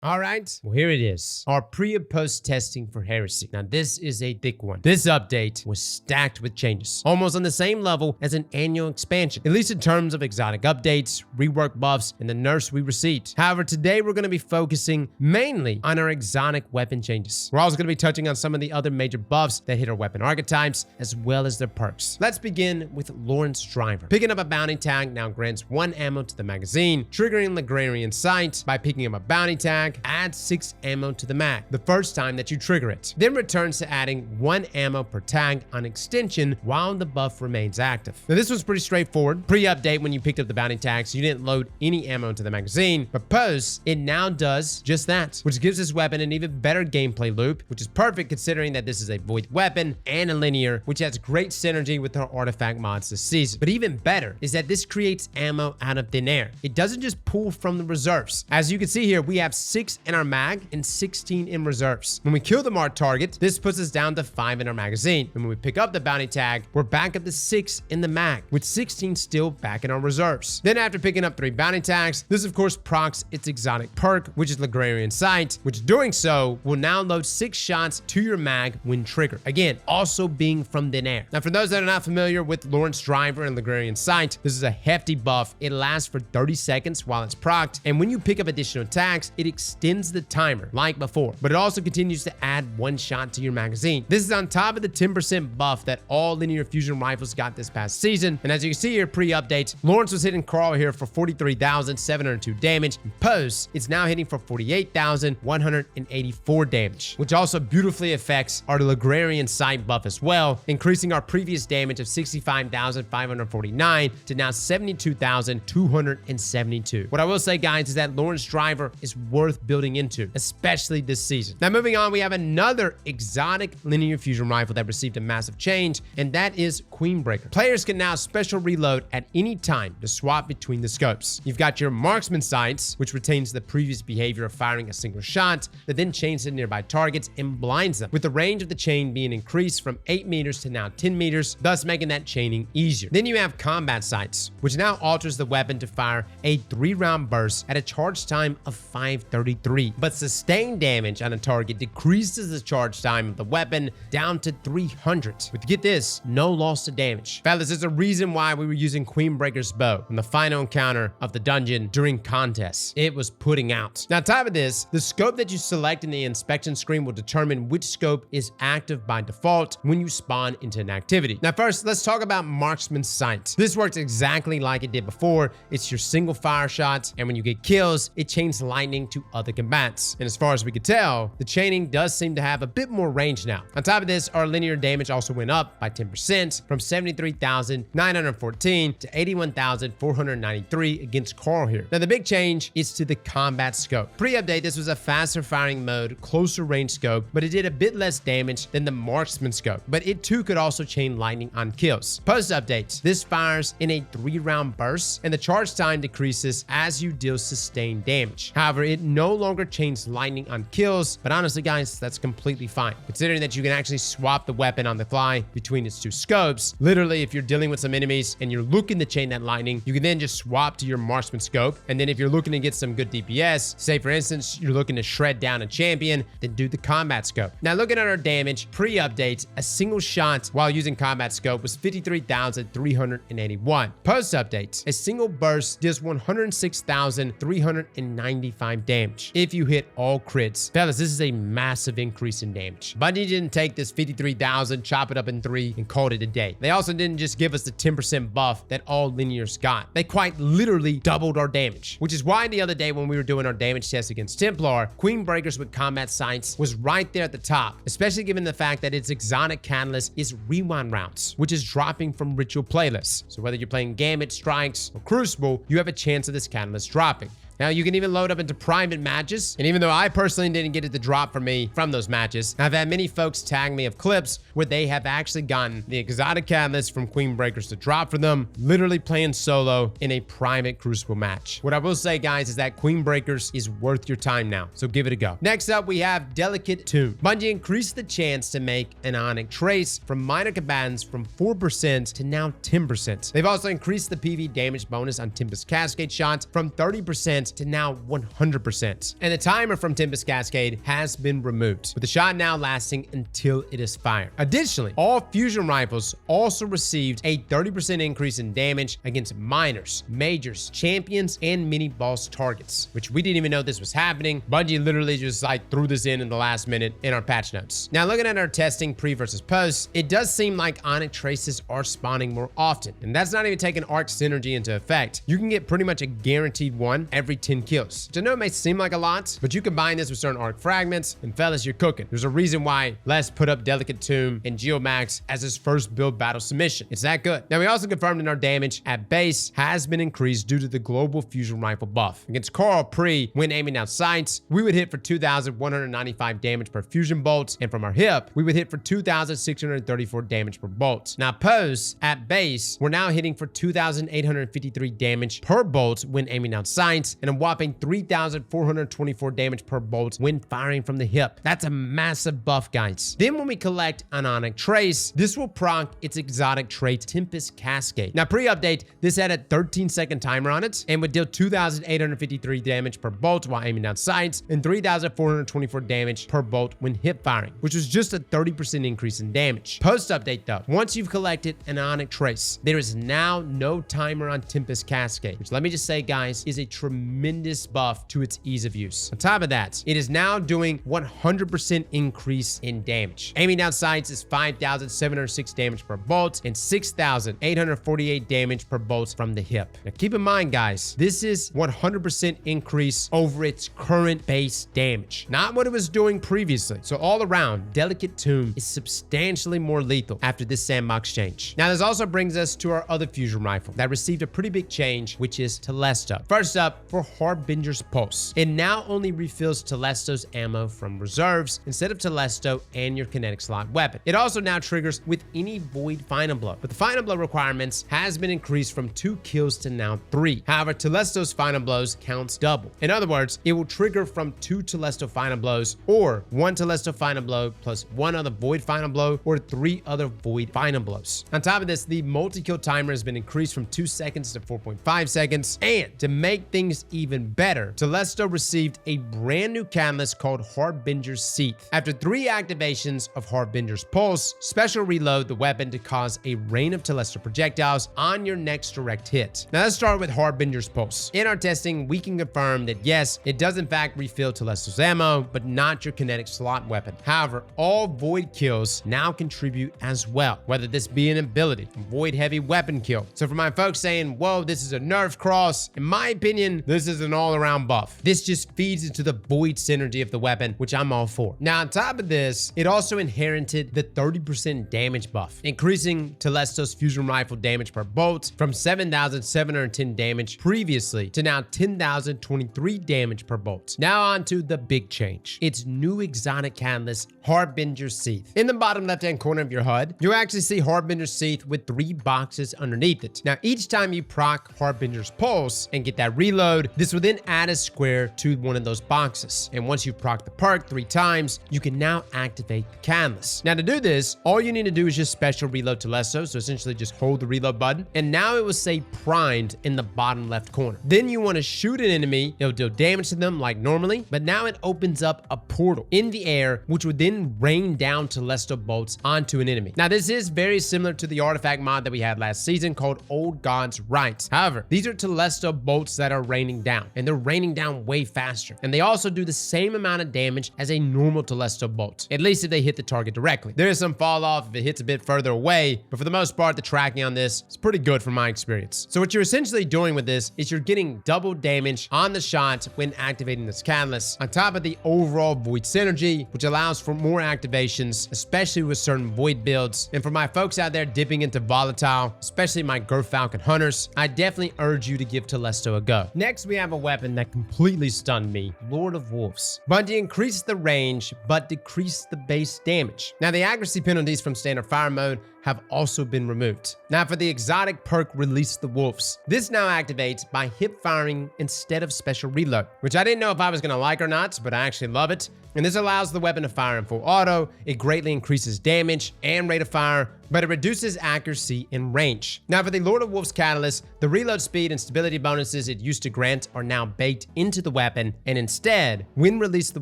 All right, well, here it is. Our pre and post testing for Heresy. Now, this is a thick one. This update was stacked with changes, almost on the same level as an annual expansion, at least in terms of exotic updates, rework buffs, and the nerfs we received. However, today we're going to be focusing mainly on our exotic weapon changes. We're also going to be touching on some of the other major buffs that hit our weapon archetypes, as well as their perks. Let's begin with Lorentz Driver. Picking up a bounty tag now grants 1 ammo to the magazine, triggering Ligrarian Sight by picking up a bounty tag. Add 6 ammo to the mag the first time that you trigger it, then returns to adding 1 ammo per tag on extension while the buff remains active. Now, this was pretty straightforward. Pre-update, when you picked up the bounty tags, you didn't load any ammo into the magazine, but post, it now does just that, which gives this weapon an even better gameplay loop, which is perfect considering that this is a void weapon and a linear, which has great synergy with our artifact mods this season. But even better is that this creates ammo out of thin air. It doesn't just pull from the reserves. As you can see here, we have 6 in our mag and 16 in reserves. When we kill the marked target, this puts us down to 5 in our magazine. And when we pick up the bounty tag, we're back up to 6 in the mag, with 16 still back in our reserves. Then after picking up 3 bounty tags, this of course procs its exotic perk, which is Ligrarian Sight, which doing so will now load 6 shots to your mag when triggered. Again, also being from thin air. Now, for those that are not familiar with Lorentz Driver and Ligrarian Sight, this is a hefty buff. It lasts for 30 seconds while it's procced, and when you pick up additional tags, it extends the timer like before, but it also continues to add 1 shot to your magazine. This is on top of the 10% buff that all linear fusion rifles got this past season. And as you can see here, pre-update, Lorentz was hitting Carl here for 43,702 damage. In post, it's now hitting for 48,184 damage, which also beautifully affects our Ligrarian Sight buff as well, increasing our previous damage of 65,549 to now 72,272. What I will say, guys, is that Lorentz Driver is worth building into, especially this season. Now, moving on, we have another exotic linear fusion rifle that received a massive change, and that is Queenbreaker. Players can now special reload at any time to swap between the scopes. You've got your marksman sights, which retains the previous behavior of firing a single shot that then chains to nearby targets and blinds them, with the range of the chain being increased from 8 meters to now 10 meters, thus making that chaining easier. Then you have combat sights, which now alters the weapon to fire a 3-round burst at a charge time of 533, but sustained damage on a target decreases the charge time of the weapon down to 300, with, get this, no loss to damage. Fellas, there's a reason why we were using Queenbreaker's bow on the final encounter of the dungeon during contests. It was putting out. Now, on top of this, the scope that you select in the inspection screen will determine which scope is active by default when you spawn into an activity. Now, first, let's talk about marksman sight. This works exactly like it did before. It's your single fire shots, and when you get kills, it chains lightning to other combatants. And as far as we could tell, the chaining does seem to have a bit more range now. On top of this, our linear damage also went up by 10% from 73,914 to 81,493 against Carl here. Now, the big change is to the combat scope. Pre-update, this was a faster firing mode, closer range scope, but it did a bit less damage than the marksman scope, but it too could also chain lightning on kills. Post-update, this fires in a 3-round burst, and the charge time decreases as you deal sustained damage. However, it no longer chains lightning on kills, but honestly, guys, that's completely fine, considering that you can actually swap the weapon on the fly between its 2 scopes. Literally, if you're dealing with some enemies and you're looking to chain that lightning, you can then just swap to your marksman scope, and then if you're looking to get some good DPS, say for instance, you're looking to shred down a champion, then do the combat scope. Now, looking at our damage, pre-update, a single shot while using combat scope was 53,381. Post-update, a single burst does 106,395 damage if you hit all crits. Fellas, this is a massive increase in damage. Bungie didn't take this 53,000, chop it up in 3, and called it a day. They also didn't just give us the 10% buff that all linears got. They quite literally doubled our damage, which is why the other day when we were doing our damage test against Templar, Queenbreakers with combat sights was right there at the top, especially given the fact that its exotic catalyst is rewind rounds, which is dropping from ritual playlists. So whether you're playing Gambit, Strikes, or Crucible, you have a chance of this catalyst dropping. Now, you can even load up into private matches, and even though I personally didn't get it to drop for me from those matches, I've had many folks tag me of clips where they have actually gotten the exotic catalyst from Queenbreakers to drop for them, literally playing solo in a private Crucible match. What I will say, guys, is that Queenbreakers is worth your time now, so give it a go. Next up, we have Delicate Tune. Bungie increased the chance to make an Ionic Trace from minor combatants from 4% to now 10%. They've also increased the PV damage bonus on Tempest Cascade shots from 30% to now 100%. And the timer from Tempest Cascade has been removed, with the shot now lasting until it is fired. Additionally, all fusion rifles also received a 30% increase in damage against minors, majors, champions, and mini boss targets, which we didn't even know this was happening. Bungie literally just like threw this in the last minute in our patch notes. Now, looking at our testing pre versus post, it does seem like Onyx traces are spawning more often, and that's not even taking Arc synergy into effect. You can get pretty much a guaranteed one every 10 kills, which I know it may seem like a lot, but you combine this with certain Arc fragments, and fellas, you're cooking. There's a reason why Les put up Delicate Tomb and Geomax as his first build battle submission. It's that good. Now, we also confirmed that our damage at base has been increased due to the global fusion rifle buff. Against Carl Pre, when aiming down sights, we would hit for 2,195 damage per fusion bolt, and from our hip, we would hit for 2,634 damage per bolt. Now, post at base, we're now hitting for 2,853 damage per bolt when aiming down sights, and a whopping 3,424 damage per bolt when firing from the hip. That's a massive buff, guys. Then when we collect an Onyx trace, this will proc its exotic trait Tempest Cascade. Now, pre-update, this had a 13-second timer on it and would deal 2,853 damage per bolt while aiming down sights and 3,424 damage per bolt when hip firing, which was just a 30% increase in damage. Post-update though, once you've collected an Onyx trace, there is now no timer on Tempest Cascade, which let me just say, guys, is a tremendous buff to its ease of use. On top of that, it is now doing 100% increase in damage. Aiming down sights is 5,706 damage per bolt and 6,848 damage per bolt from the hip. Now keep in mind, guys, this is 100% increase over its current base damage, not what it was doing previously. So all around, Delicate Tomb is substantially more lethal after this sandbox change. Now, this also brings us to our other fusion rifle that received a pretty big change, which is Telesto. First up, for Harbinger's Pulse, it now only refills Telesto's ammo from reserves instead of Telesto and your kinetic slot weapon. It also now triggers with any void final blow, but the final blow requirements has been increased from 2 kills to now 3. However, Telesto's final blows counts double. In other words, it will trigger from 2 Telesto final blows, or 1 Telesto final blow plus 1 other void final blow, or 3 other void final blows. On top of this, the multi-kill timer has been increased from 2 seconds to 4.5 seconds, and to make things even better, Telesto received a brand new catalyst called Harbinger's Seath. After 3 activations of Harbinger's Pulse, special reload the weapon to cause a rain of Telesto projectiles on your next direct hit. Now let's start with Harbinger's Pulse. In our testing, we can confirm that yes, it does in fact refill Telesto's ammo, but not your kinetic slot weapon. However, all void kills now contribute as well, whether this be an ability, a void heavy weapon kill. So for my folks saying, whoa, this is a nerf cross, in my opinion, this is an all-around buff. This just feeds into the void synergy of the weapon, which I'm all for. Now, on top of this, it also inherited the 30% damage buff, increasing Telesto's fusion rifle damage per bolt from 7,710 damage previously to now 10,023 damage per bolt. Now on to the big change. Its new exotic catalyst, Harbinger's Seath. In the bottom left-hand corner of your HUD, you actually see Harbinger's Seath with 3 boxes underneath it. Now, each time you proc Harbinger's Pulse and get that reload, this will then add a square to one of those boxes. And once you proc the perk 3 times, you can now activate the catalyst. Now, to do this, all you need to do is just special reload Telesto, so essentially just hold the reload button, and now it will say primed in the bottom left corner. Then you want to shoot an enemy, it'll deal damage to them like normally, but now it opens up a portal in the air, which would then rain down Telesto bolts onto an enemy. Now, this is very similar to the artifact mod that we had last season called Old God's Rights. However, these are Telesto bolts that are raining down, and they're raining down way faster. And they also do the same amount of damage as a normal Telesto bolt, at least if they hit the target directly. There is some fall off if it hits a bit further away, but for the most part, the tracking on this is pretty good from my experience. So what you're essentially doing with this is you're getting double damage on the shot when activating this catalyst, on top of the overall void synergy, which allows for more activations, especially with certain void builds. And for my folks out there dipping into volatile, especially my Gerfalcon hunters, I definitely urge you to give Telesto a go. Next, we have a weapon that completely stunned me, Lord of Wolves. Bungie increased the range, but decreased the base damage. Now, the accuracy penalties from standard fire mode have also been removed. Now for the exotic perk Release the Wolves. This now activates by hip firing instead of special reload, which I didn't know if I was going to like or not, but I actually love it. And this allows the weapon to fire in full auto. It greatly increases damage and rate of fire, but it reduces accuracy and range. Now for the Lord of Wolves Catalyst, the reload speed and stability bonuses it used to grant are now baked into the weapon, and instead, when Release the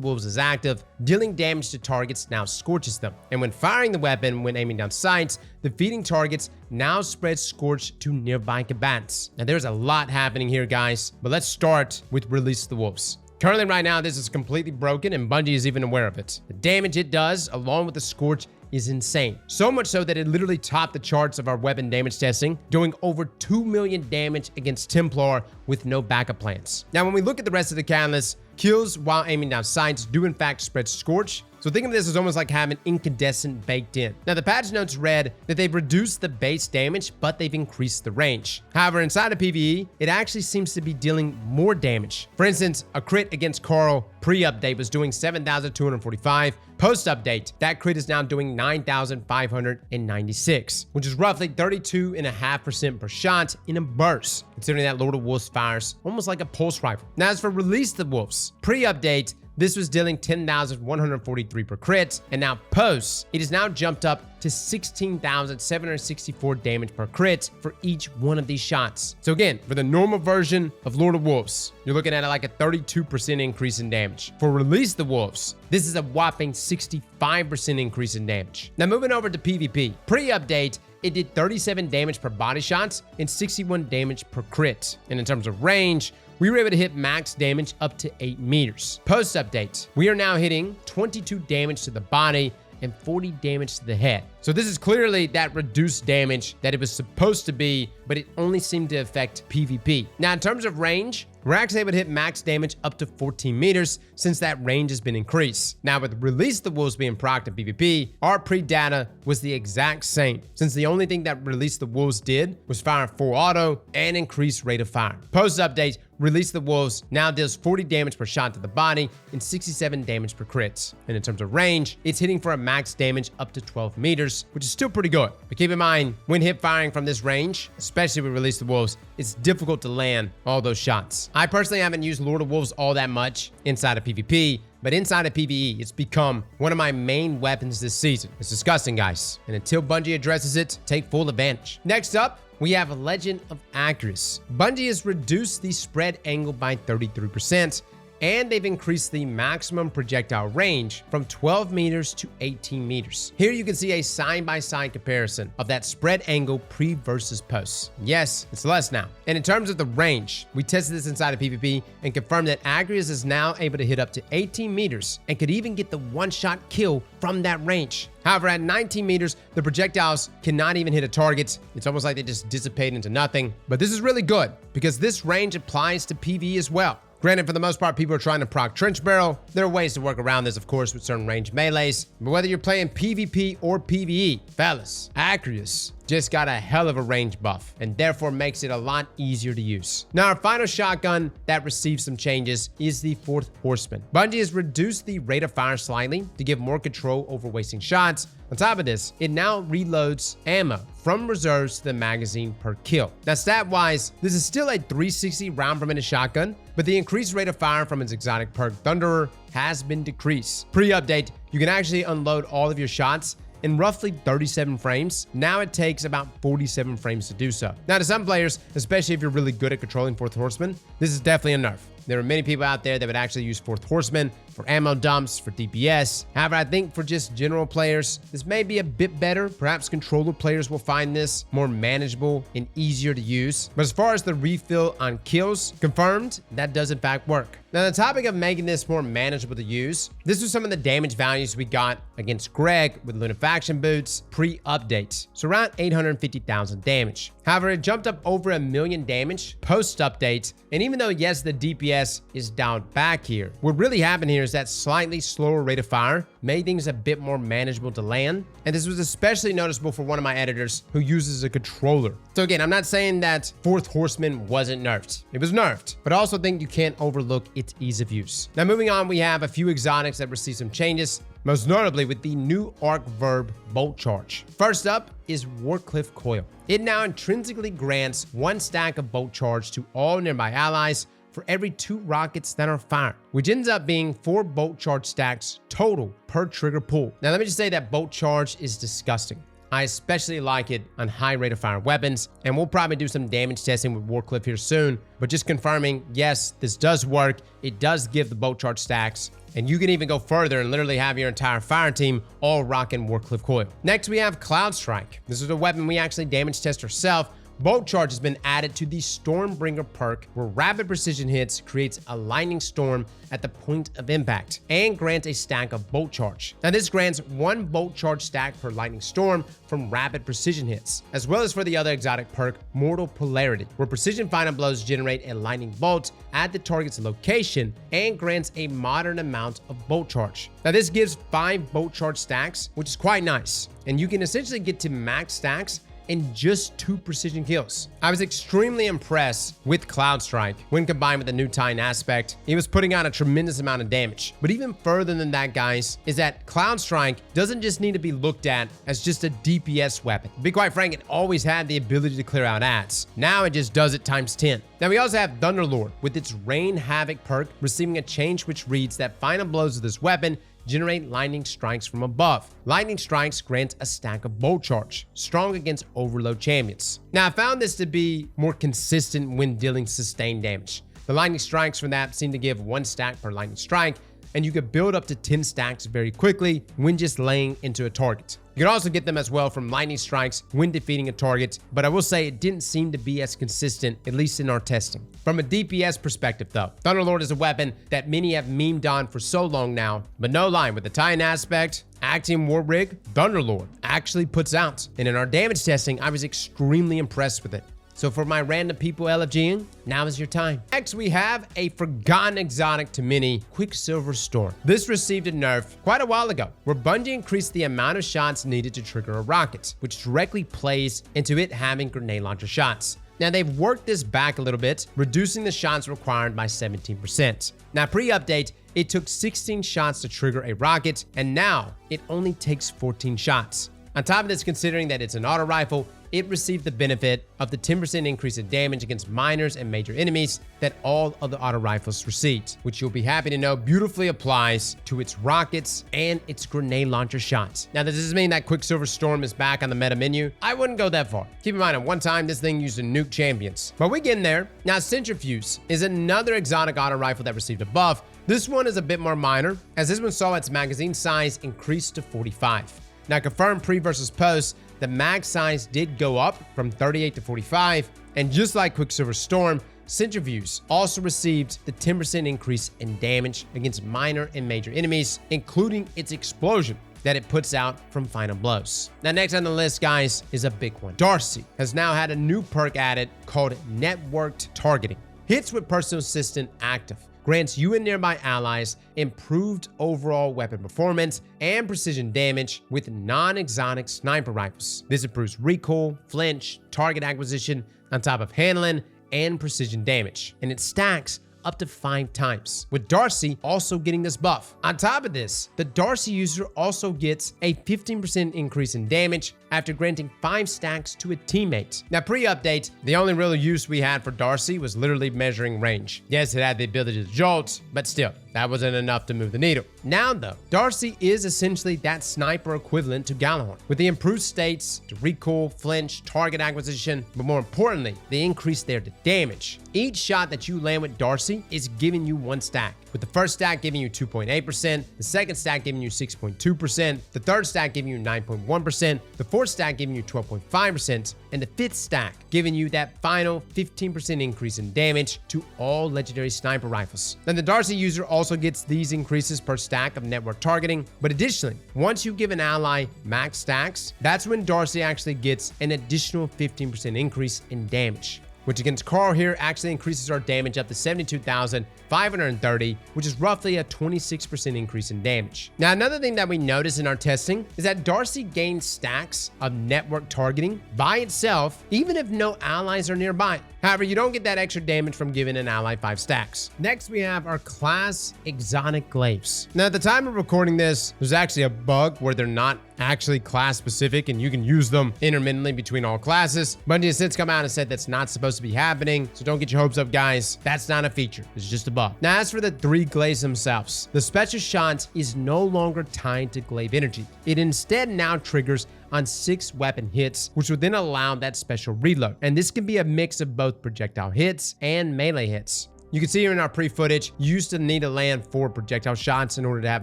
Wolves is active, dealing damage to targets now scorches them. And when firing the weapon when aiming down sights, defeating targets now spreads Scorch to nearby combatants. Now there's a lot happening here, guys, but let's start with Release the Wolves. Currently right now, this is completely broken and Bungie is even aware of it. The damage it does, along with the Scorch, is insane. So much so that it literally topped the charts of our weapon damage testing, doing over 2 million damage against Templar with no backup plans. Now, when we look at the rest of the catalysts, kills while aiming down sights do in fact spread Scorch. So think of this as almost like having incandescent baked in. Now the patch notes read that they've reduced the base damage, but they've increased the range. However, inside of PvE, it actually seems to be dealing more damage. For instance, a crit against Carl pre-update was doing 7,245. Post-update, that crit is now doing 9,596, which is roughly 32.5% per shot in a burst, considering that Lord of Wolves fires almost like a pulse rifle. Now as for Release the Wolves, pre-update, this was dealing 10,143 per crit, and now post, it is now jumped up to 16,764 damage per crit for each one of these shots. So again, for the normal version of Lord of Wolves, you're looking at like a 32% increase in damage. For Release the Wolves, this is a whopping 65% increase in damage. Now moving over to PvP, pre-update, it did 37 damage per body shots and 61 damage per crit. And in terms of range, we were able to hit max damage up to 8 meters. Post-update, we are now hitting 22 damage to the body and 40 damage to the head. So this is clearly that reduced damage that it was supposed to be, but it only seemed to affect PvP. Now, in terms of range, we're actually able to hit max damage up to 14 meters since that range has been increased. Now, with Release the Wolves being procced in PvP, our pre-data was the exact same, since the only thing that Release the Wolves did was fire full auto and increase rate of fire. Post-update, Release the Wolves now deals 40 damage per shot to the body and 67 damage per crits. And in terms of range, it's hitting for a max damage up to 12 meters, which is still pretty good. But keep in mind, when hip firing from this range, especially with Release the Wolves, it's difficult to land all those shots. I personally haven't used Lord of Wolves all that much inside of PvP, but inside of PvE, it's become one of my main weapons this season. It's disgusting, guys. And until Bungie addresses it, take full advantage. Next up, we have Legend of Acrius. Bungie has reduced the spread angle by 33%, and they've increased the maximum projectile range from 12 meters to 18 meters. Here you can see a side-by-side comparison of that spread angle pre versus post. Yes, it's less now. And in terms of the range, we tested this inside of PvP and confirmed that Acrius is now able to hit up to 18 meters and could even get the one-shot kill from that range. However, at 19 meters, the projectiles cannot even hit a target. It's almost like they just dissipate into nothing. But this is really good because this range applies to PvE as well. Granted, for the most part, people are trying to proc Trench Barrel. There are ways to work around this, of course, with certain range melees. But whether you're playing PvP or PvE, fellas, Acrius just got a hell of a range buff and therefore makes it a lot easier to use. Now, our final shotgun that received some changes is the Fourth Horseman. Bungie has reduced the rate of fire slightly to give more control over wasting shots. On top of this, it now reloads ammo from reserves to the magazine per kill. Now, stat-wise, this is still a 360 round per minute shotgun, but the increased rate of fire from its exotic perk Thunderlord has been decreased. Pre-update, you can actually unload all of your shots in roughly 37 frames. Now it takes about 47 frames to do so. Now, to some players, especially if you're really good at controlling Fourth Horseman, this is definitely a nerf. There are many people out there that would actually use Fourth Horseman for ammo dumps, for DPS. However, I think for just general players, this may be a bit better. Perhaps controller players will find this more manageable and easier to use. But as far as the refill on kills, confirmed, that does in fact work. Now, the topic of making this more manageable to use, this was some of the damage values we got against Greg with Lunafaction boots pre-update. So around 850,000 damage. However, it jumped up over 1 million damage post-update. And even though, yes, the DPS is dialed back here, what really happened here is that slightly slower rate of fire made things a bit more manageable to land. And this was especially noticeable for one of my editors who uses a controller. So again, I'm not saying that Fourth Horseman wasn't nerfed. It was nerfed, but I also think you can't overlook its ease of use. Now, moving on, we have a few exotics that received some changes. most notably with the new Arc Verb Bolt Charge. First up is Wardcliff Coil. It now intrinsically grants 1 stack of Bolt Charge to all nearby allies for every 2 rockets that are fired, which ends up being 4 Bolt Charge stacks total per trigger pull. Now let me just say that Bolt Charge is disgusting. I especially like it on high rate of fire weapons, and we'll probably do some damage testing with Wardcliff here soon, but just confirming, yes, this does work. It does give the Bolt Charge stacks, and you can even go further and literally have your entire fire team all rocking Wardcliff Coil. Next, we have Cloudstrike. This is a weapon we actually damage test ourselves. Bolt Charge has been added to the Stormbringer perk, where rapid precision hits creates a lightning storm at the point of impact and grants a stack of Bolt Charge. Now this grants 1 Bolt Charge stack per lightning storm from rapid precision hits, as well as for the other exotic perk, Mortal Polarity, where precision final blows generate a lightning bolt at the target's location and grants a modern amount of Bolt Charge. Now this gives 5 Bolt Charge stacks, which is quite nice, and you can essentially get to max stacks in just 2 precision kills. I was extremely impressed with Cloudstrike when combined with the new Titan aspect. He was putting out a tremendous amount of damage. But even further than that, guys, is that Cloudstrike doesn't just need to be looked at as just a DPS weapon. To be quite frank, it always had the ability to clear out ads. Now it just does it times 10. Now we also have Thunderlord with its Rain Havoc perk receiving a change which reads that final blows of this weapon generate lightning strikes from above. Lightning strikes grants a stack of Bolt Charge, strong against overload champions. Now I found this to be more consistent when dealing sustained damage. The lightning strikes from that seem to give 1 stack per lightning strike, and you could build up to 10 stacks very quickly when just laying into a target. You can also get them as well from lightning strikes when defeating a target, but I will say it didn't seem to be as consistent, at least in our testing. From a DPS perspective though, Thunderlord is a weapon that many have memed on for so long now, but no lie, with the Titan aspect, Actium War Rig, Thunderlord actually puts out, and in our damage testing, I was extremely impressed with it. So for my random people LFGing, now is your time. Next, we have a forgotten exotic to many, Quicksilver Storm. This received a nerf quite a while ago, where Bungie increased the amount of shots needed to trigger a rocket, which directly plays into it having grenade launcher shots. Now they've worked this back a little bit, reducing the shots required by 17%. Now pre-update, it took 16 shots to trigger a rocket, and now it only takes 14 shots. On top of this, considering that it's an auto rifle, it received the benefit of the 10% increase in damage against minors and major enemies that all other auto rifles received, which you'll be happy to know beautifully applies to its rockets and its grenade launcher shots. Now, does this mean that Quicksilver Storm is back on the meta menu? I wouldn't go that far. Keep in mind, at one time, this thing used to nuke champions, but we're getting there. Now, Centrifuse is another exotic auto rifle that received a buff. This one is a bit more minor, as this one saw its magazine size increase to 45. Now, confirmed pre versus post, the mag size did go up from 38 to 45, and just like Quicksilver Storm, Centrifuse also received the 10% increase in damage against minor and major enemies, including its explosion that it puts out from final blows. Now, next on the list, guys, is a big one. D.A.R.C.I has now had a new perk added called Networked Targeting. Hits with personal assistant active. Grants you and nearby allies improved overall weapon performance and precision damage with non-exotic sniper rifles. This improves recoil, flinch, target acquisition, on top of handling and precision damage, and it stacks up to 5 times, with D.A.R.C.I also getting this buff. On top of this, the D.A.R.C.I user also gets a 15% increase in damage after granting 5 stacks to a teammate. Now, pre-update, the only real use we had for D.A.R.C.I was literally measuring range. Yes, it had the ability to jolt, but still, that wasn't enough to move the needle. Now though, D.A.R.C.I is essentially that sniper equivalent to Gjallarhorn, with the improved states to recoil, flinch, target acquisition, but more importantly, the increase there to damage. Each shot that you land with D.A.R.C.I is giving you 1 stack, with the first stack giving you 2.8%, the second stack giving you 6.2%, the third stack giving you 9.1%, the fourth stack giving you 12.5%, and the fifth stack giving you that final 15% increase in damage to all legendary sniper rifles. Then the D.A.R.C.I user also gets these increases per stack of network targeting, but additionally, once you give an ally max stacks, that's when D.A.R.C.I actually gets an additional 15% increase in damage, which against Carl here actually increases our damage up to 72,530, which is roughly a 26% increase in damage. Now, another thing that we noticed in our testing is that D.A.R.C.I gains stacks of network targeting by itself, even if no allies are nearby. However, you don't get that extra damage from giving an ally 5 stacks. Next, we have our class exotic glaives. Now, at the time of recording this, there's actually a bug where they're not actually class specific and you can use them intermittently between all classes. Bungie has since come out and said that's not supposed to be happening, so don't get your hopes up, guys. That's not a feature. It's just a bug. Now, as for the 3 glaives themselves, the special shot is no longer tied to glaive energy. It instead now triggers on 6 weapon hits, which would then allow that special reload. And this can be a mix of both projectile hits and melee hits. You can see here in our pre-footage, you used to need to land 4 projectile shots in order to have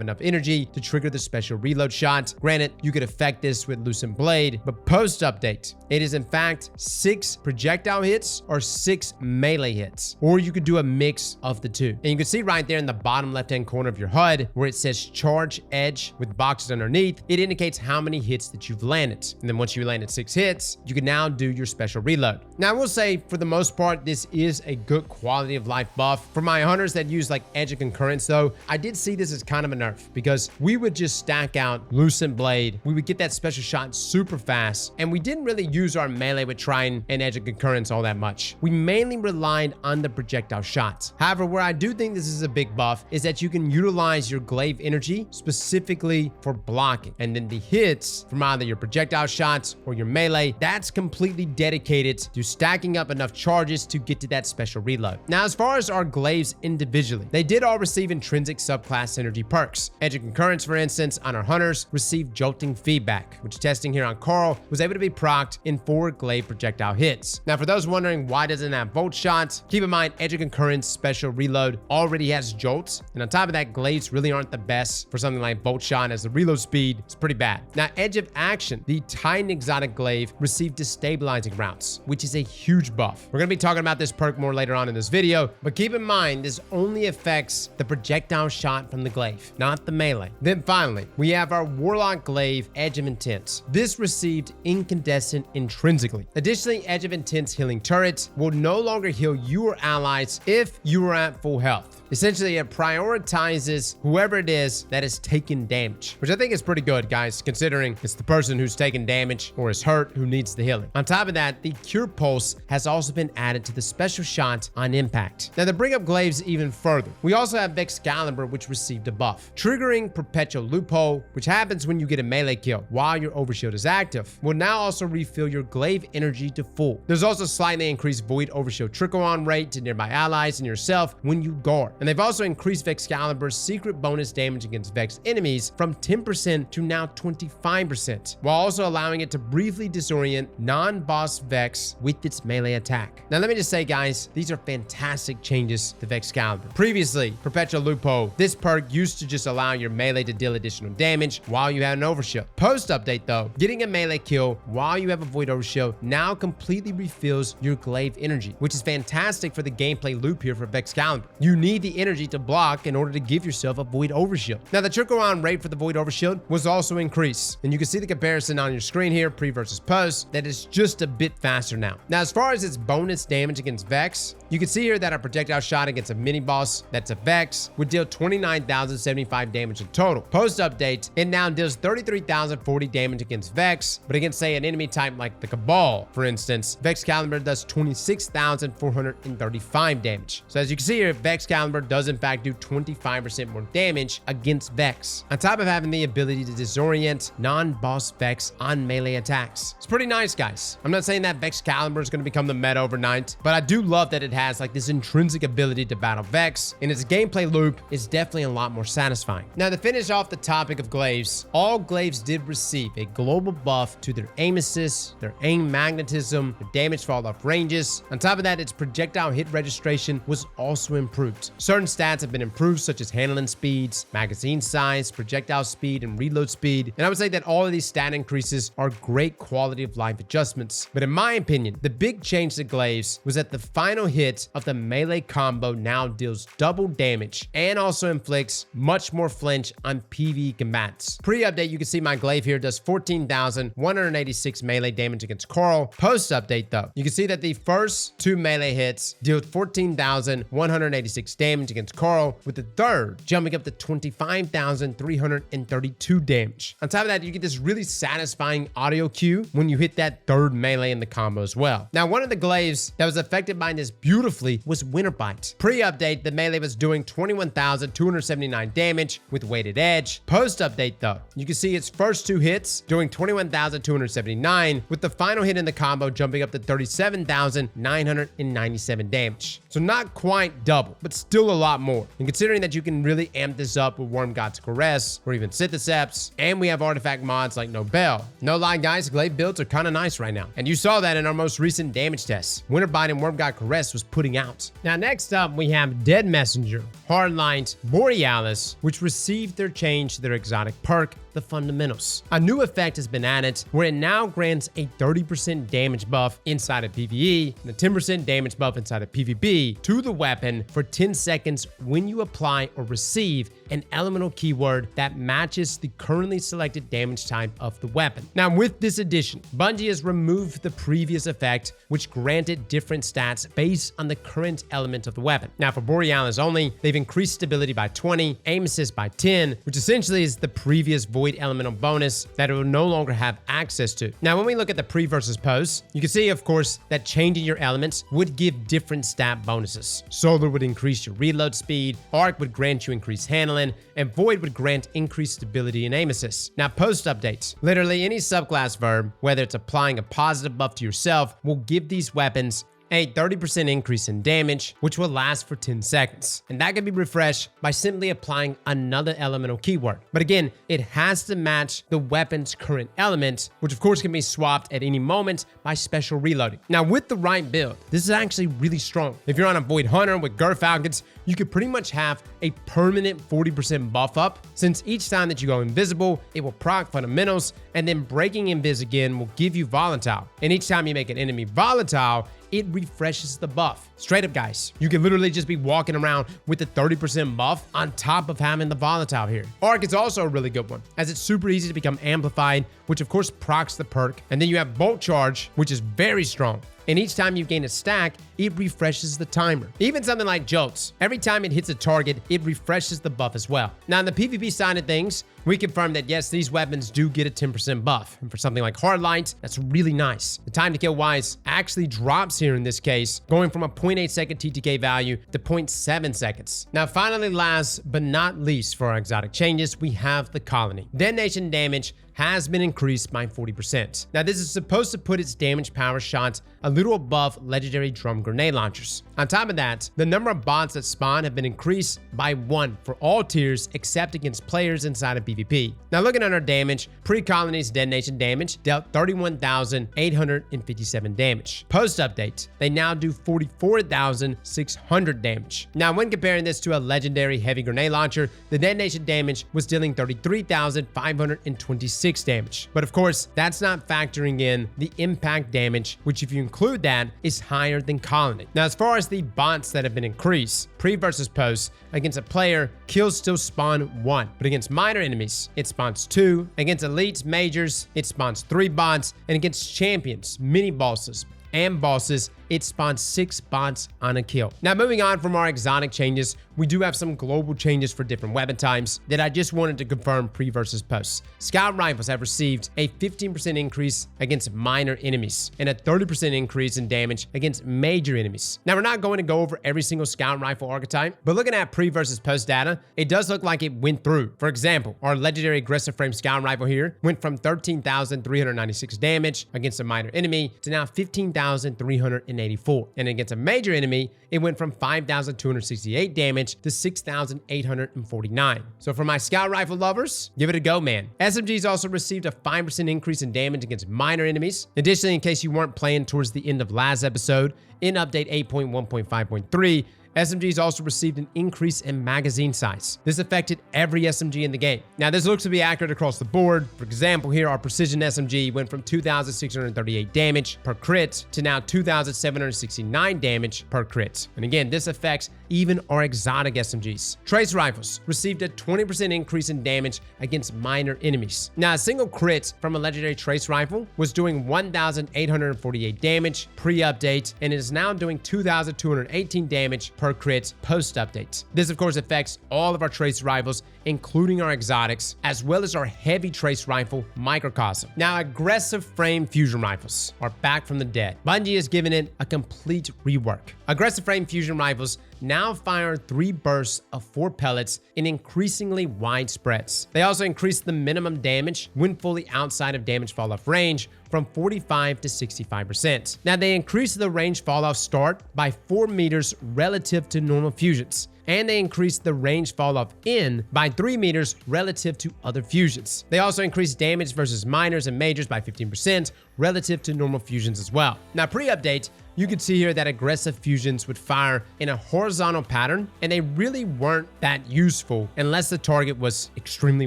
enough energy to trigger the special reload shot. Granted, you could affect this with Loosened Blade, but post-update, it is in fact 6 projectile hits or 6 melee hits. Or you could do a mix of the 2. And you can see right there in the bottom left-hand corner of your HUD, where it says charge edge with boxes underneath, it indicates how many hits that you've landed. And then once you landed 6 hits, you can now do your special reload. Now, I will say, for the most part, this is a good quality of life buff. For my hunters that use like Edge of Concurrence though, I did see this as kind of a nerf because we would just stack out Loosened Blade. We would get that special shot super fast and we didn't really use our melee with Trident and Edge of Concurrence all that much. We mainly relied on the projectile shots. However, where I do think this is a big buff is that you can utilize your glaive energy specifically for blocking, and then the hits from either your projectile shots or your melee, that's completely dedicated to stacking up enough charges to get to that special reload. Now, as far as our glaives individually, they did all receive intrinsic subclass synergy perks. Edge of Concurrence, for instance, on our hunters received jolting feedback, which testing here on Carl was able to be procced in 4 glaive projectile hits. Now, for those wondering why doesn't it have bolt shots, keep in mind Edge of Concurrence special reload already has jolts, and on top of that, glaives really aren't the best for something like bolt shot, as the reload speed is pretty bad. Now, Edge of Action, the Titan exotic glaive, received Destabilizing Rounds, which is a huge buff. We're going to be talking about this perk more later on in this video, but keep in mind, this only affects the projectile shot from the glaive, not the melee. Then finally, we have our Warlock Glaive Edge of Intense. This received Incandescent intrinsically. Additionally, Edge of Intense healing turrets will no longer heal you or allies if you are at full health. Essentially, it prioritizes whoever it is that is taking damage, which I think is pretty good, guys, considering it's the person who's taking damage or is hurt who needs the healing. On top of that, the Cure Pulse has also been added to the special shot on impact. Now, to bring up glaives even further, we also have Vexcalibur, which received a buff. Triggering Perpetual Loophole, which happens when you get a melee kill while your overshield is active, will now also refill your glaive energy to full. There's also slightly increased Void Overshield trickle-on rate to nearby allies and yourself when you guard. And they've also increased Vexcalibur's secret bonus damage against Vex enemies from 10% to now 25%, while also allowing it to briefly disorient non-boss Vex with its melee attack. Now, let me just say, guys, these are fantastic changes to Vexcalibur. Previously, Perpetual Loophole, this perk used to just allow your melee to deal additional damage while you had an overshield. Post-update, though, getting a melee kill while you have a Void Overshield now completely refills your glaive energy, which is fantastic for the gameplay loop here for Vexcalibur. You need the energy to block in order to give yourself a Void Overshield. Now, the trickle-on rate for the Void Overshield was also increased, and you can see the comparison on your screen here, pre versus post, that is just a bit faster now. Now, as far as its bonus damage against Vex, you can see here that a projectile shot against a mini-boss that's a Vex would deal 29,075 damage in total. Post-update, it now deals 33,040 damage against Vex, but against, say, an enemy type like the Cabal, for instance, Vexcalibur does 26,435 damage. So as you can see here, Vexcalibur does in fact do 25% more damage against Vex, on top of having the ability to disorient non-boss Vex on melee attacks. It's pretty nice, guys. I'm not saying that Vexcalibur is going to become the meta overnight, but I do love that it has like this intrinsic ability to battle Vex, and its gameplay loop is definitely a lot more satisfying. Now, to finish off the topic of glaives, all glaives did receive a global buff to their aim assist, their aim magnetism, their damage fall off ranges. On top of that, its projectile hit registration was also improved. Certain stats have been improved, such as handling speeds, magazine size, projectile speed, and reload speed. And I would say that all of these stat increases are great quality of life adjustments. But in my opinion, the big change to glaives was at the final hit of the melee melee combo now deals double damage and also inflicts much more flinch on PvE combatants. Pre-update, you can see my glaive here does 14,186 melee damage against Coral. Post-update though, you can see that the first 2 melee hits deal 14,186 damage against Coral, with the third jumping up to 25,332 damage. On top of that, you get this really satisfying audio cue when you hit that third melee in the combo as well. Now, one of the glaives that was affected by this beautifully was Winterbite. Pre-update, the melee was doing 21,279 damage with weighted edge. Post-update though, you can see its first 2 hits doing 21,279, with the final hit in the combo jumping up to 37,997 damage. So not quite double, but still a lot more. And considering that you can really amp this up with Wormgod's Caress or even Sithiceps, and we have artifact mods like Nobel. No lie guys, glaive builds are kind of nice right now. And you saw that in our most recent damage tests. Winterbite and Wormgod Caress was putting out. Now next up, we have Dead Messenger, Hardlight, Borealis, which received their change to their exotic perk, the Fundamentals. A new effect has been added where it now grants a 30% damage buff inside of PvE and a 10% damage buff inside of PvP to the weapon for 10 seconds when you apply or receive an elemental keyword that matches the currently selected damage type of the weapon. Now with this addition, Bungie has removed the previous effect, which granted different stats based on the current element of the weapon. Now for Borealis only, they've increased stability by 20, aim assist by 10, which essentially is the previous void elemental bonus that it will no longer have access to. Now when we look at the pre versus post, you can see of course that changing your elements would give different stat bonuses. Solar would increase your reload speed, Arc would grant you increased handling, and Void would grant increased stability and aim assist. Now post updates, literally any subclass verb, whether it's applying a positive buff to yourself, will give these weapons a 30% increase in damage, which will last for 10 seconds. And that can be refreshed by simply applying another elemental keyword. But again, it has to match the weapon's current element, which of course can be swapped at any moment by special reloading. Now with the right build, this is actually really strong. If you're on a Void Hunter with Gerfalcons, you could pretty much have a permanent 40% buff up, since each time that you go invisible, it will proc fundamentals, and then breaking invis again will give you volatile. And each time you make an enemy volatile, it refreshes the buff. Straight up guys, you can literally just be walking around with the 30% buff on top of having the volatile here. Arc is also a really good one, as it's super easy to become amplified, which of course procs the perk. And then you have Bolt Charge, which is very strong. And each time you gain a stack, it refreshes the timer. Even something like Jolts, every time it hits a target, it refreshes the buff as well. Now, on the PvP side of things, we confirm that yes, these weapons do get a 10% buff. And for something like Hardlight, that's really nice. The time to kill wise actually drops here in this case, going from a 0.8 second TTK value to 0.7 seconds. Now, finally, last but not least for our exotic changes, we have the Colony. Detonation damage has been increased by 40%. Now, this is supposed to put its damage power shots a little above legendary drum grenade launchers. On top of that, the number of bots that spawn have been increased by 1 for all tiers except against players inside of PvP. Now, looking at our damage, pre-Colony's detonation damage dealt 31,857 damage. Post-update, they now do 44,600 damage. Now, when comparing this to a legendary heavy grenade launcher, the detonation damage was dealing 33,526 damage. But of course, that's not factoring in the impact damage, which if you include that, is higher than Colony. Now, as far as the bots that have been increased, pre versus post, against a player, kills still spawn 1, but against minor enemies, it spawns 2. Against elites, majors, it spawns 3 bots, and against champions, mini bosses, and bosses, it spawns 6 bots on a kill. Now, moving on from our exotic changes, we do have some global changes for different weapon types that I just wanted to confirm pre versus post. Scout rifles have received a 15% increase against minor enemies and a 30% increase in damage against major enemies. Now, we're not going to go over every single scout rifle archetype, but looking at pre versus post data, it does look like it went through. For example, our legendary aggressive frame scout rifle here went from 13,396 damage against a minor enemy to now 15,384. And against a major enemy, it went from 5,268 damage to 6,849. So for my scout rifle lovers, give it a go, man. SMGs also received a 5% increase in damage against minor enemies. Additionally, in case you weren't playing towards the end of last episode, in update 8.1.5.3, SMGs also received an increase in magazine size. This affected every SMG in the game. Now, this looks to be accurate across the board. For example, here our Precision SMG went from 2,638 damage per crit to now 2,769 damage per crit. And again, this affects even our exotic SMGs. Trace rifles received a 20% increase in damage against minor enemies. Now, a single crit from a legendary trace rifle was doing 1,848 damage pre-update, and it is now doing 2,218 damage per crit post-update. This, of course, affects all of our trace rifles, including our exotics, as well as our heavy trace rifle, Microcosm. Now, aggressive frame fusion rifles are back from the dead. Bungie has given it a complete rework. Aggressive frame fusion rifles now fire 3 bursts of 4 pellets in increasingly wide spreads. They also increase the minimum damage when fully outside of damage fall-off range from 45 to 65%. Now, they increase the range fall-off start by 4 meters relative to normal fusions, and they increase the range fall-off in by 3 meters relative to other fusions. They also increase damage versus minors and majors by 15% relative to normal fusions as well. Now, pre-update, you could see here that aggressive fusions would fire in a horizontal pattern, and they really weren't that useful unless the target was extremely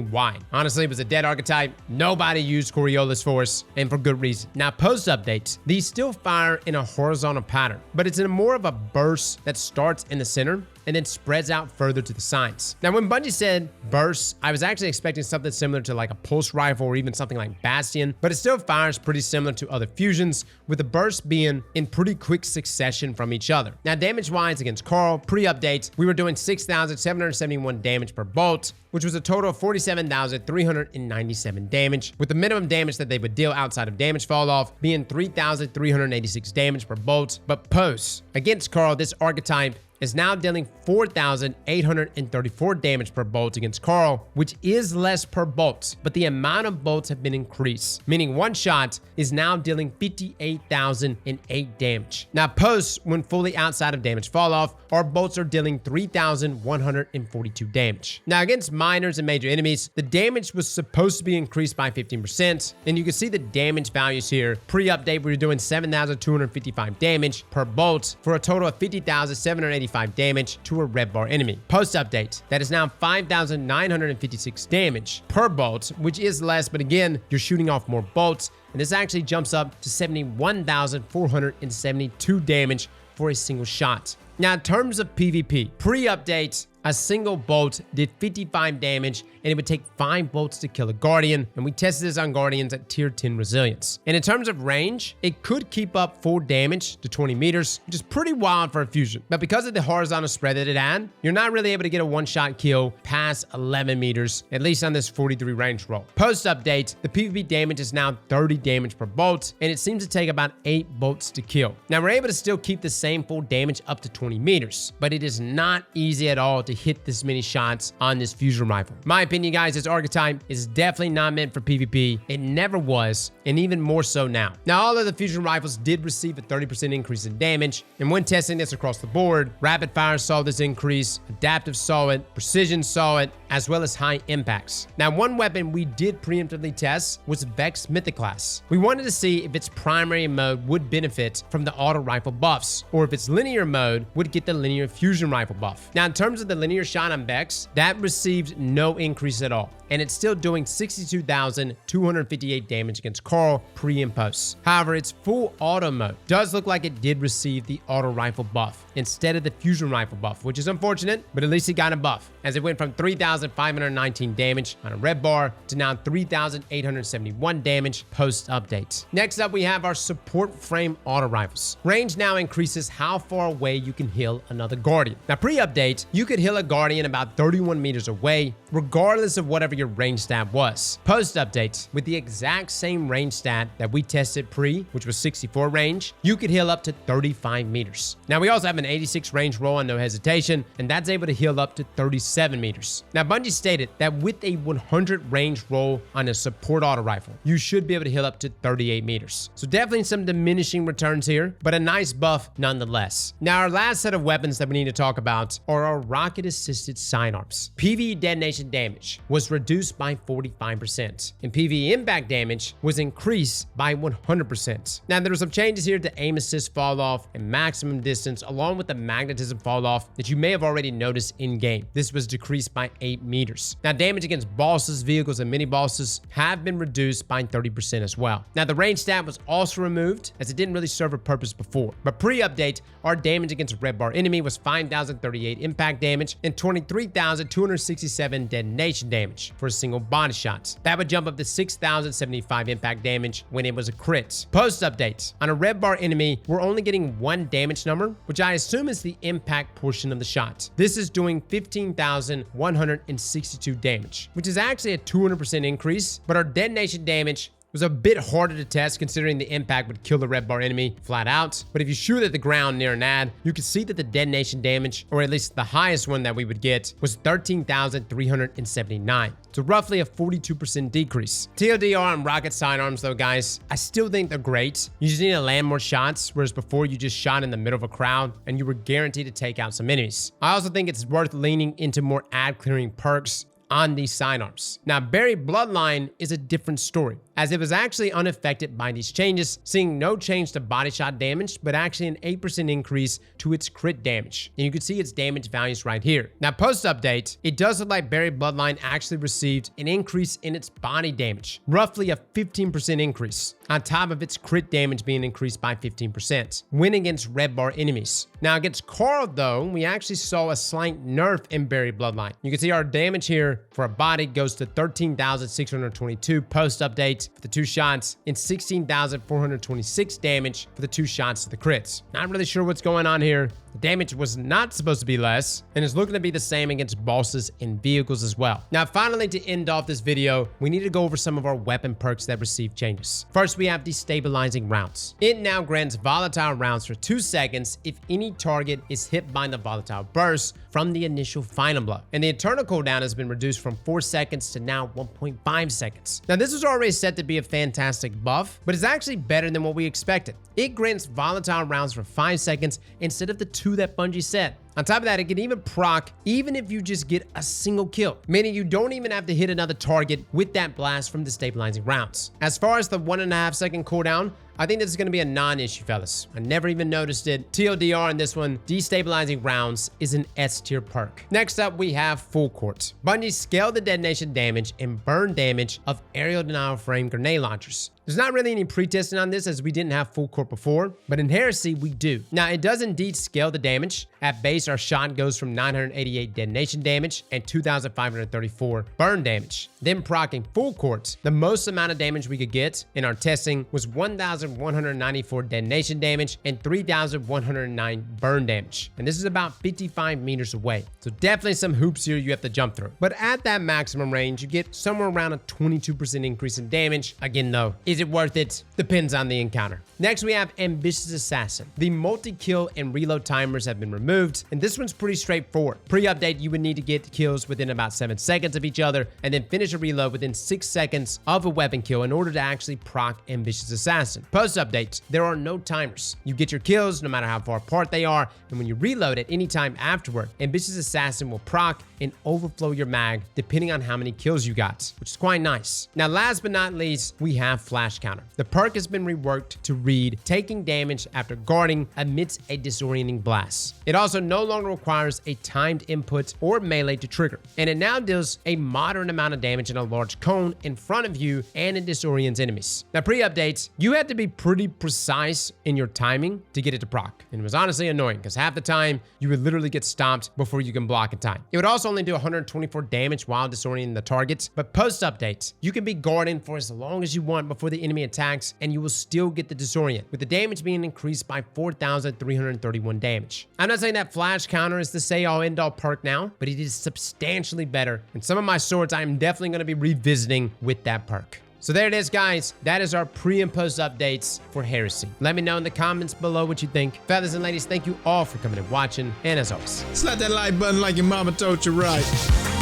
wide. Honestly, it was a dead archetype. Nobody used Coriolis Force, and for good reason. Now, post-updates, these still fire in a horizontal pattern, but it's in more of a burst that starts in the center and then spreads out further to the sides. Now, when Bungie said bursts, I was actually expecting something similar to like a pulse rifle or even something like Bastion, but it still fires pretty similar to other fusions, with the bursts being in pretty quick succession from each other. Now, damage-wise against Carl, pre-updates, we were doing 6,771 damage per bolt, which was a total of 47,397 damage, with the minimum damage that they would deal outside of damage fall-off being 3,386 damage per bolt. But post, against Carl, this archetype is now dealing 4,834 damage per bolt against Carl, which is less per bolt, but the amount of bolts have been increased, meaning one shot is now dealing 58,008 damage. Now, post, when fully outside of damage fall-off, our bolts are dealing 3,142 damage. Now, against minors and major enemies, the damage was supposed to be increased by 15%, and you can see the damage values here. Pre-update, we were doing 7,255 damage per bolt for a total of 50,785 damage to a red bar enemy. Post-update, that is now 5,956 damage per bolt, which is less, but again, you're shooting off more bolts, and this actually jumps up to 71,472 damage for a single shot. Now, in terms of PvP, pre-update, a single bolt did 55 damage, and it would take 5 bolts to kill a Guardian, and we tested this on Guardians at tier 10 resilience. And in terms of range, it could keep up full damage to 20 meters, which is pretty wild for a fusion. But because of the horizontal spread that it had, you're not really able to get a one-shot kill past 11 meters, at least on this 43 range roll. Post-update, the PvP damage is now 30 damage per bolt, and it seems to take about 8 bolts to kill. Now, we're able to still keep the same full damage up to 20 meters, but it is not easy at all to hit this many shots on this fusion rifle. My opinion, guys, this archetype is definitely not meant for PvP. It never was, and even more so now. Now, all of the fusion rifles did receive a 30% increase in damage, and when testing this across the board, Rapid Fire saw this increase, Adaptive saw it, Precision saw it, as well as High Impacts. Now, one weapon we did preemptively test was Vex Mythic class. We wanted to see if its primary mode would benefit from the auto rifle buffs, or if its linear mode would get the linear fusion rifle buff. Now, in terms of the linear shot on Vex, that received no increase at all, and it's still doing 62,258 damage against Carl pre and post. However, its full auto mode does look like it did receive the auto rifle buff instead of the fusion rifle buff, which is unfortunate, but at least it got a buff, as it went from 3,519 damage on a red bar to now 3,871 damage post update. Next up, we have our support frame auto rifles. Range now increases how far away you can heal another Guardian. Now, pre-update, you could heal a Guardian about 31 meters away, regardless of whatever your range stat was. Post-update, with the exact same range stat that we tested pre, which was 64 range, you could heal up to 35 meters. Now, we also have an 86 range roll on No Hesitation, and that's able to heal up to 37 meters. Now, Bungie stated that with a 100 range roll on a support auto rifle, you should be able to heal up to 38 meters. So definitely some diminishing returns here, but a nice buff nonetheless. Now, our last set of weapons that we need to talk about are our rocket rocket-assisted sidearms. PvE detonation damage was reduced by 45%, and PvE impact damage was increased by 100%. Now, there were some changes here to aim assist fall off and maximum distance, along with the magnetism fall off that you may have already noticed in-game. This was decreased by 8 meters. Now, damage against bosses, vehicles, and mini-bosses have been reduced by 30% as well. Now, the range stat was also removed, as it didn't really serve a purpose before. But pre-update, our damage against a red bar enemy was 5,038 impact damage and 23,267 detonation damage for a single body shot. That would jump up to 6,075 impact damage when it was a crit. Post-update, on a red bar enemy, we're only getting 1 damage number, which I assume is the impact portion of the shot. This is doing 15,162 damage, which is actually a 200% increase, but our detonation damage was a bit harder to test considering the impact would kill the red bar enemy flat out. But if you shoot at the ground near an ad, you can see that the detonation damage, or at least the highest one that we would get, was 13,379. So roughly a 42% decrease. TLDR on rocket sidearms though, guys, I still think they're great. You just need to land more shots, whereas before you just shot in the middle of a crowd and you were guaranteed to take out some enemies. I also think it's worth leaning into more ad clearing perks on these sidearms. Now, Buried Bloodline is a different story, as it was actually unaffected by these changes, seeing no change to body shot damage, but actually an 8% increase to its crit damage. And you can see its damage values right here. Now, post-update, it does look like Buried Bloodline actually received an increase in its body damage, roughly a 15% increase, on top of its crit damage being increased by 15%, when against red bar enemies. Now, against Carl, though, we actually saw a slight nerf in Buried Bloodline. You can see our damage here for a body goes to 13,622 post-update for the 2 shots and 16,426 damage for the 2 shots to the crits. Not really sure what's going on here. The damage was not supposed to be less and is looking to be the same against bosses and vehicles as well. Now, finally, to end off this video, we need to go over some of our weapon perks that receive changes. First, we have Destabilizing Rounds. It now grants volatile rounds for 2 seconds if any target is hit by the volatile burst from the initial final blow. And the eternal cooldown has been reduced from 4 seconds to now 1.5 seconds. Now, this was already set to be a fantastic buff, but it's actually better than what we expected. It grants volatile rounds for 5 seconds instead of the 2 that Bungie said. On top of that, it can even proc even if you just get a single kill, meaning you don't even have to hit another target with that blast from Destabilizing Rounds. As far as the 1.5 second cooldown, I think this is going to be a non-issue, fellas. I never even noticed it. TLDR in this one, Destabilizing Rounds is an S tier perk. Next up, we have Full Court. Bungie scaled the detonation damage and burn damage of aerial denial frame grenade launchers. There's not really any pre-testing on this as we didn't have Full Court before, but in Heresy, we do. Now, it does indeed scale the damage. At base, our shot goes from 988 detonation damage and 2,534 burn damage. Then proccing Full Court, the most amount of damage we could get in our testing was 1,194 detonation damage and 3,109 burn damage. And this is about 55 meters away. So definitely some hoops here you have to jump through. But at that maximum range, you get somewhere around a 22% increase in damage. Again, though, is it worth it? Depends on the encounter. Next, we have Ambitious Assassin. The multi-kill and reload timers have been removed, and this one's pretty straightforward. Pre-update, you would need to get kills within about 7 seconds of each other, and then finish a reload within 6 seconds of a weapon kill in order to actually proc Ambitious Assassin. Post-update, there are no timers. You get your kills no matter how far apart they are, and when you reload at any time afterward, Ambitious Assassin will proc and overflow your mag depending on how many kills you got, which is quite nice. Now, last but not least, we have Flash Counter. The perk has been reworked to read taking damage after guarding amidst a disorienting blast. It also no longer requires a timed input or melee to trigger, and it now deals a moderate amount of damage in a large cone in front of you and it disorients enemies. Now, pre-updates, you had to be pretty precise in your timing to get it to proc, and it was honestly annoying because half the time you would literally get stomped before you can block in time. It would also only do 124 damage while disorienting the targets, but post-update, you can be guarding for as long as you want before the enemy attacks and you will still get the disorient, with the damage being increased by 4,331 damage. I'm not saying that Flash Counter is the say-all end-all perk now, but it is substantially better, and some of my swords I am definitely going to be revisiting with that perk. So there it is, guys. That is our pre and post updates for Heresy. Let me know in the comments below what you think. Fellas and ladies, thank you all for coming and watching, and as always, slap that like button like your mama told you right.